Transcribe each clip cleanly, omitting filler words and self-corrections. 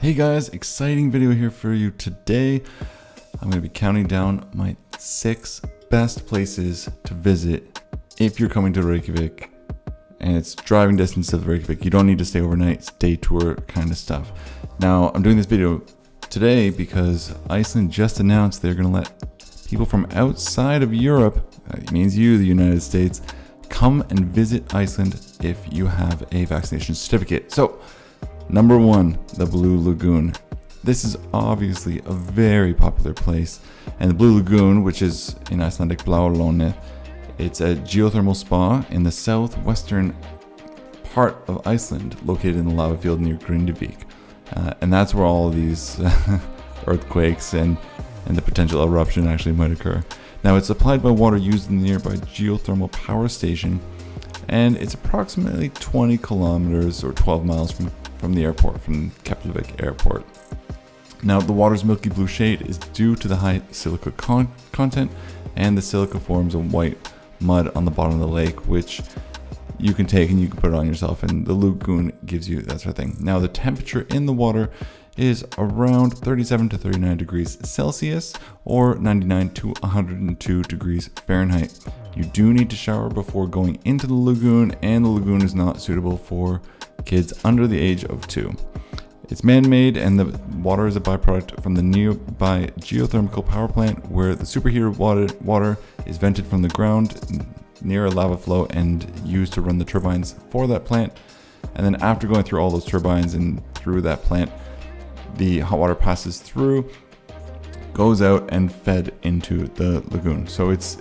Hey guys, exciting video here for you today. I'm going to be counting down my 6 best places to visit if you're coming to Reykjavik. And it's driving distance of Reykjavik. You don't need to stay overnight. It's day tour kind of stuff. Now, I'm doing this video today because Iceland just announced they're going to let people from outside of Europe, that means you, the United States, come and visit Iceland if you have a vaccination certificate. So, number 1, the Blue Lagoon. This is obviously a very popular place. And the Blue Lagoon, which is in Icelandic Blá Lónið, it's a geothermal spa in the southwestern part of Iceland, located in the lava field near Grindavik. And that's where all of these earthquakes and the potential eruption actually might occur. Now, it's supplied by water used in the nearby geothermal power station, and it's approximately 20 kilometers or 12 miles from the airport, from Keflavik airport. Now, the water's milky blue shade is due to the high silica content, and the silica forms a white mud on the bottom of the lake, which you can take and you can put it on yourself, and the lagoon gives you that sort of thing. Now, the temperature in the water is around 37 to 39 degrees Celsius or 99 to 102 degrees Fahrenheit. You do need to shower before going into the lagoon, and the lagoon is not suitable for kids under the age of 2. It's man-made, and the water is a byproduct from the nearby geothermal power plant, where the superheated water is vented from the ground near a lava flow and used to run the turbines for that plant. And then after going through all those turbines and through that plant, the hot water passes through, goes out, and fed into the lagoon. So it's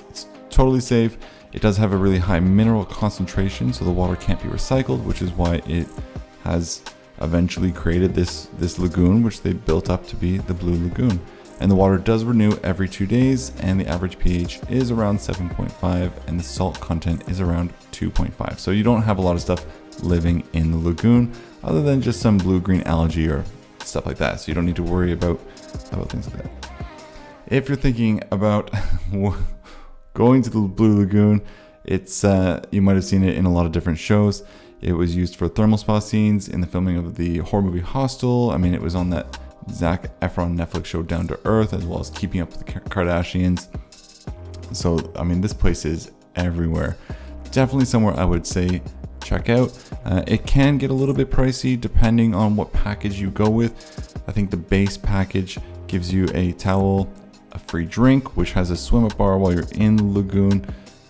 totally safe. It does have a really high mineral concentration, so the water can't be recycled, which is why it has eventually created this lagoon, which they built up to be the Blue Lagoon. And the water does renew every 2 days, and the average pH is around 7.5, and the salt content is around 2.5. So you don't have a lot of stuff living in the lagoon, other than just some blue-green algae or stuff like that. So you don't need to worry about things like that. If you're thinking about going to the Blue Lagoon, it's you might have seen it in a lot of different shows. It was used for thermal spa scenes in the filming of the horror movie Hostel. I mean, it was on that Zac Efron Netflix show Down to Earth, as well as Keeping Up with the Kardashians. So, I mean, this place is everywhere. Definitely somewhere I would say check out. It can get a little bit pricey depending on what package you go with. I think the base package gives you a towel, a free drink, which has a swim up bar while you're in the lagoon,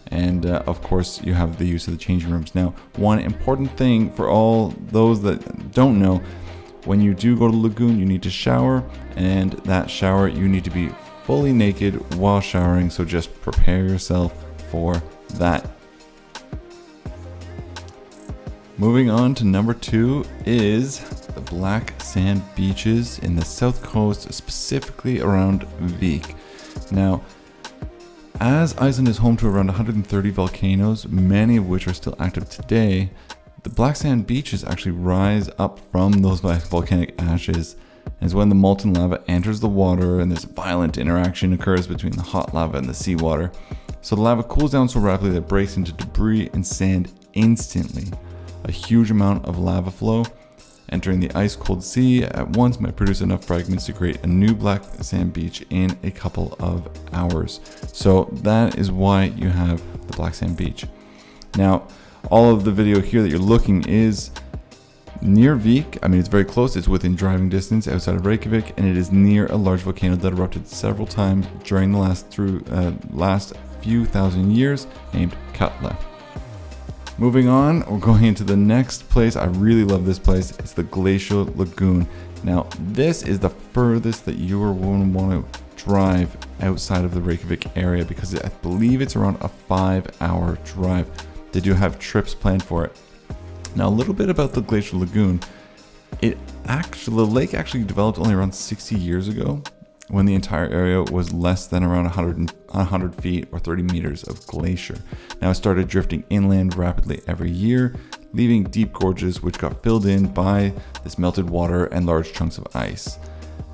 and of course you have the use of the changing rooms. Now, one important thing for all those that don't know, when you do go to the lagoon, you need to shower, and that shower you need to be fully naked while showering, so just prepare yourself for that. Moving on to number 2 is the black sand beaches in the south coast, specifically around Vik. Now, as Iceland is home to around 130 volcanoes, many of which are still active today, the black sand beaches actually rise up from those volcanic ashes. And it's when the molten lava enters the water and this violent interaction occurs between the hot lava and the seawater. So the lava cools down so rapidly that it breaks into debris and sand instantly. A huge amount of lava flow entering the ice-cold sea at once might produce enough fragments to create a new black sand beach in a couple of hours. So that is why you have the black sand beach. Now, all of the video here that you're looking is near Vik. I mean, it's very close. It's within driving distance outside of Reykjavik, and it is near a large volcano that erupted several times during the last few thousand years, named Katla. Moving on, we're going into the next place. I really love this place. It's the Glacier Lagoon. Now, this is the furthest that you are going to want to drive outside of the Reykjavik area, because I believe it's around a 5-hour drive. They do have trips planned for it. Now, a little bit about the Glacier Lagoon. The lake actually developed only around 60 years ago, when the entire area was less than around 100 feet or 30 meters of glacier. Now, it started drifting inland rapidly every year, leaving deep gorges which got filled in by this melted water and large chunks of ice.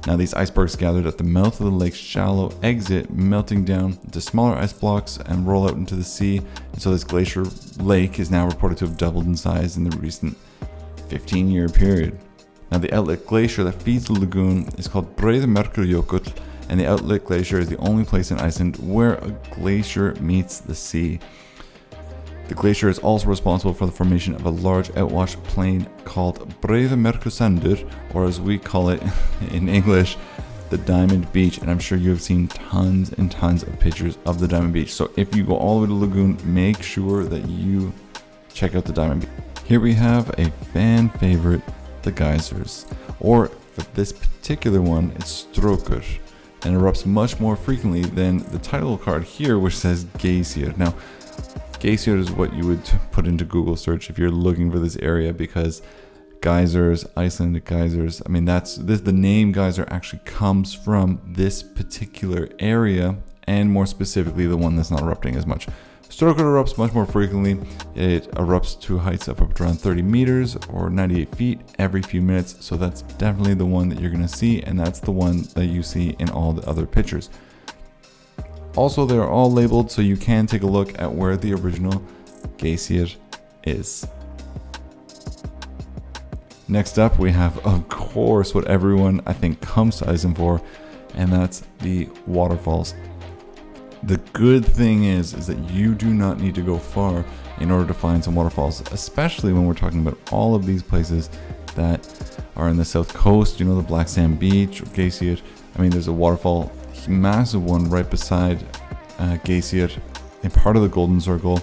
Now, these icebergs gathered at the mouth of the lake's shallow exit, melting down into smaller ice blocks and roll out into the sea. And so this glacier lake is now reported to have doubled in size in the recent 15-year period. Now the outlet glacier that feeds the lagoon is called Grindavik, and the outlet glacier is the only place in Iceland where a glacier meets the sea. The glacier is also responsible for the formation of a large outwash plain called Grindavik, or as we call it in English, the Diamond Beach. And I'm sure you have seen tons and tons of pictures of the Diamond Beach. So if you go all the way to the lagoon, make sure that you check out the Diamond Beach. Here we have a fan favorite, the geysers, or for this particular one, it's Strokur, and erupts much more frequently than the title card here, which says GLACIER. Now, GLACIER is what you would put into Google search if you're looking for this area, because geysers, Icelandic geysers, I mean, the name geyser actually comes from this particular area, and more specifically, the one that's not erupting as much. Strokur erupts much more frequently. It erupts to heights of up to around 30 meters or 98 feet every few minutes. So that's definitely the one that you're going to see, and that's the one that you see in all the other pictures. Also, they're all labeled, so you can take a look at where the original glacier is. Next up, we have, of course, what everyone I think comes to Iceland for, and that's the waterfalls. The good thing is that you do not need to go far in order to find some waterfalls, especially when we're talking about all of these places that are in the south coast, you know, the Black Sand Beach, or GLACIER. I mean, there's a waterfall, massive one right beside GLACIER in part of the Golden Circle.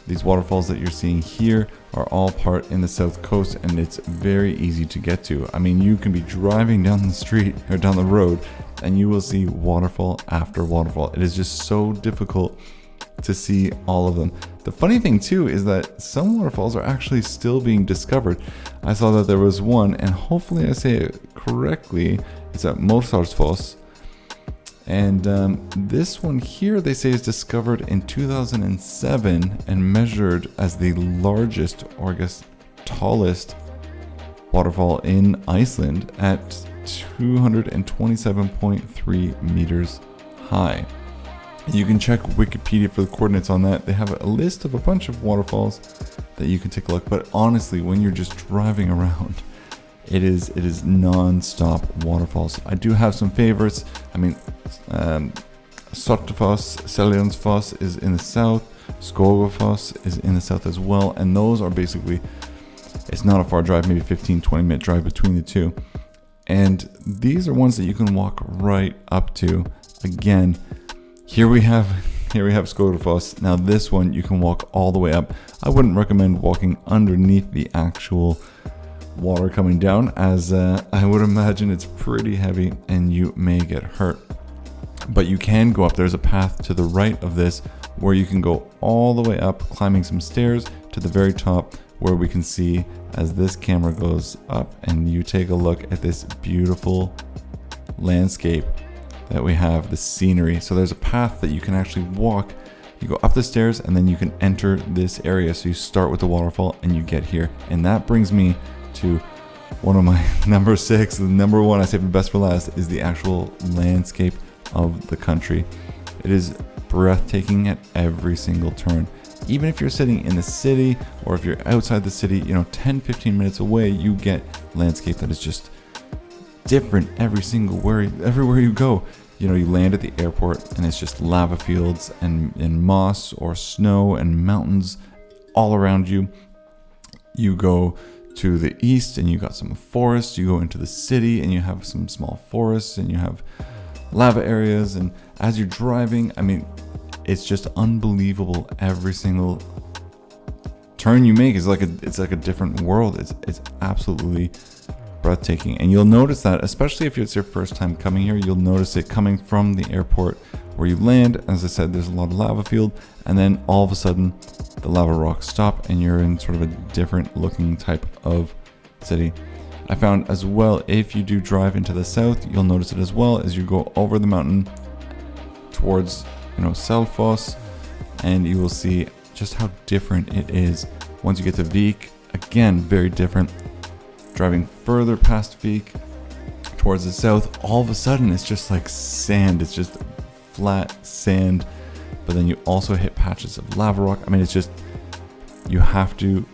These waterfalls that you're seeing here are all part in the south coast, and it's very easy to get to. I mean, you can be driving down the street or down the road and you will see waterfall after waterfall. It is just so difficult to see all of them. The funny thing too is that some waterfalls are actually still being discovered. I saw that there was one, and hopefully I say it correctly, it's at Mosarfoss. And this one here, they say, is discovered in 2007 and measured as the largest, or I guess tallest, waterfall in Iceland at 227.3 meters high. You can check Wikipedia for the coordinates on that. They have a list of a bunch of waterfalls that you can take a look. But honestly, when you're just driving around, it is non-stop waterfalls. I do have some favorites. I mean, Svartafoss, Seljalandsfoss is in the south. Skogafoss is in the south as well. And those are basically, it's not a far drive, maybe 15-20 minute drive between the two. And these are ones that you can walk right up to. Again, here we have Skogafoss. Now this one you can walk all the way up. I wouldn't recommend walking underneath the actual water coming down, as I would imagine it's pretty heavy and you may get hurt. But you can go up. There's a path to the right of this where you can go all the way up, climbing some stairs to the very top, where we can see as this camera goes up and you take a look at this beautiful landscape that we have, the scenery. So there's a path that you can actually walk. You go up the stairs and then you can enter this area. So you start with the waterfall and you get here. And that brings me to one of my number 6. The number 1 I saved the best for last is the actual landscape of the country. It is breathtaking at every single turn. Even if you're sitting in the city or if you're outside the city, 10-15 minutes away, you get landscape that is just different everywhere you go. You land at the airport and it's just lava fields and moss or snow and mountains all around you. You go to the east and you got some forests. You go into the city and you have some small forests and you have lava areas. And as you're driving, it's just unbelievable. Every single turn you make is it's like a different world. It's absolutely breathtaking. And you'll notice that, especially if it's your first time coming here, you'll notice it coming from the airport where you land. As I said, there's a lot of lava field, and then all of a sudden the lava rocks stop and you're in sort of a different looking type of city. I found as well, if you do drive into the south, you'll notice it as well as you go over the mountain towards Selfoss, and you will see just how different it is. Once you get to Vik, again, very different. Driving further past Vik towards the south, all of a sudden it's just like sand. It's just flat sand, but then you also hit patches of lava rock. It's just, you have to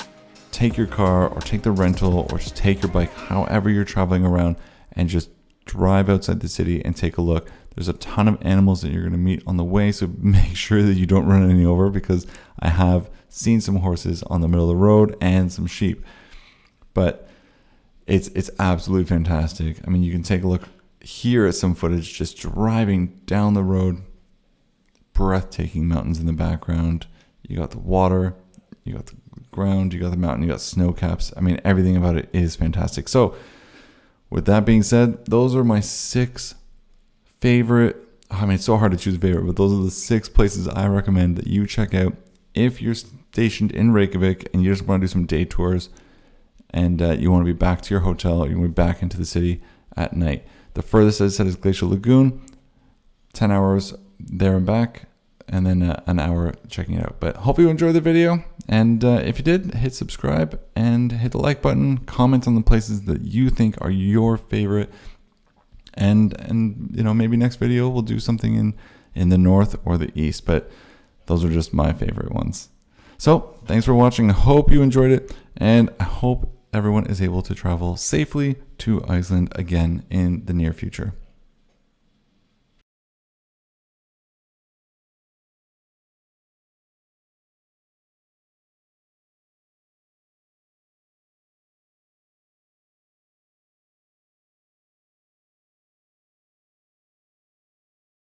take your car or take the rental or just take your bike, however you're traveling around, and just drive outside the city and take a look. There's a ton of animals that you're going to meet on the way, so make sure that you don't run any over, because I have seen some horses on the middle of the road and some sheep. But it's absolutely fantastic. I mean, you can take a look here at some footage just driving down the road. Breathtaking mountains in the background. You got the water, you got the ground, you got the mountain, you got snow caps. I mean, everything about it is fantastic. So with that being said, those are my 6 favorite. I mean, it's so hard to choose a favorite, but those are the 6 places I recommend that you check out if you're stationed in Reykjavik and you just want to do some day tours, and you want to be back to your hotel, or you want to be back into the city at night. The furthest, as I said, is Glacier Lagoon, 10 hours there and back, and then an hour checking it out. But hope you enjoyed the video, and if you did, hit subscribe and hit the like button. Comment on the places that you think are your favorite, and you know, maybe next video we'll do something in the north or the east, but those are just my favorite ones. So thanks for watching. I hope you enjoyed it, and I hope everyone is able to travel safely to Iceland again in the near future.